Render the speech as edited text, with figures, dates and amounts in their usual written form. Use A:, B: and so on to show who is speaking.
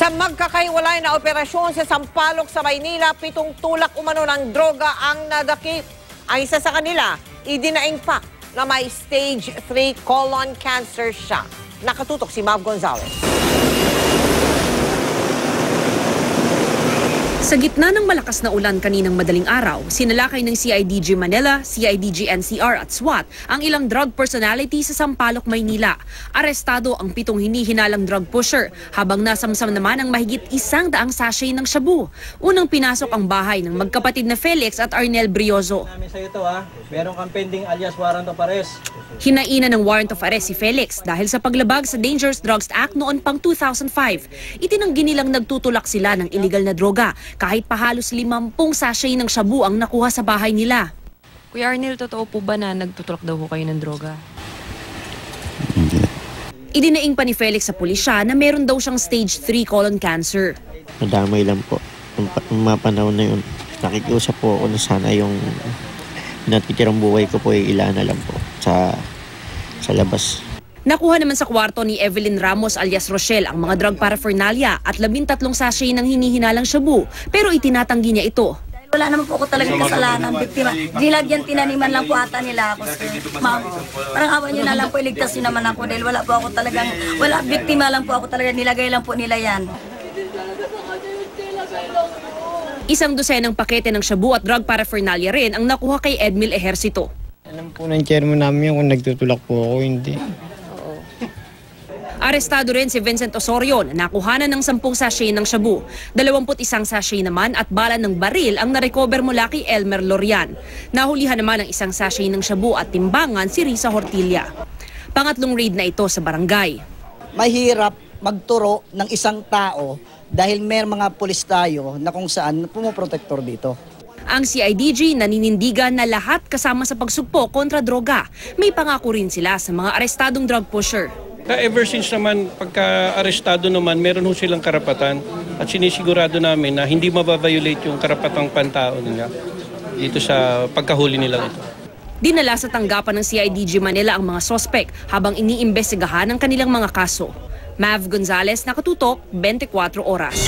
A: Sa magkakahiwalay na operasyon sa Sampaloc sa Maynila, 7 tulak umano ng droga ang nadakip. Ang isa sa kanila, idinaing pa na may stage 3 colon cancer siya. Nakatutok si Mav Gonzalez.
B: Sa gitna ng malakas na ulan kaninang madaling araw, sinalakay ng CIDG Manila, CIDG NCR at SWAT ang ilang drug personality sa Sampaloc, Maynila. Arestado ang 7 hinihinalang drug pusher, habang nasamsam naman ang mahigit 100 sachet ng shabu. Unang pinasok ang bahay ng magkapatid na Felix at Arnel Brioso.
C: Meron kang pending alias warrant of arrest.
B: Hinaina ng warrant of arrest si Felix dahil sa paglabag sa Dangerous Drugs Act noon pang 2005. Itinanggi nilang nagtutulak sila ng illegal na droga kahit pa halos 50 sachet ng shabu ang nakuha sa bahay nila.
D: Kuya Arnel, totoo po ba na nagtutulak daw ho kayo ng droga?
B: Idinaing pa ni Felix sa pulisya na meron daw siyang stage 3 colon cancer.
E: Nadamay lang po. Nung mga panahon na yun, nakikiusap po ako na sana yung natitirang buhay ko po ay ilan na lang po sa labas.
B: Nakuha naman sa kwarto ni Evelyn Ramos alias Rochelle ang mga drug paraphernalia at 13 sachet ng hinihinalang shabu, pero itinatanggi niya ito.
F: Wala naman po ako talagang kasalanan, biktima. Gilagyan tinaniman lang po ata nila ako. Ma'am, parang awa nyo na lang po, iligtas nyo naman ako dahil wala po ako talagang, biktima lang po ako talaga, nilagay lang po nila yan.
B: 100 pakete ng shabu at drug paraphernalia rin ang nakuha kay Edmil Ejercito.
G: Alam po ng chairman namin kung nagtutulak po ako, hindi.
B: Arestado rin si Vincent Osorio na nakuhanan ng 10 sachet ng shabu. 21 sachet naman at bala ng baril ang narecover mula kay Elmer Lorian. Nahulihan naman ang 1 sachet ng shabu at timbangan si Risa Hortilla. Pangatlong raid na ito sa barangay.
H: Mahirap magturo ng isang tao dahil may mga pulis tayo na kung saan pumoprotektor dito.
B: Ang CIDG naninindigan na lahat kasama sa pagsugpo kontra droga. May pangako rin sila sa mga arestadong drug pusher.
I: Ever since naman pagka-arestado naman, meron ho silang karapatan at sinisigurado namin na hindi mababiolate yung karapatang pantao nila dito sa pagkahuli nila ito.
B: Dinala sa tanggapan ng CIDG Manila ang mga sospek habang iniimbestigahan ang kanilang mga kaso. Mav Gonzalez, Nakatutok, 24 Oras.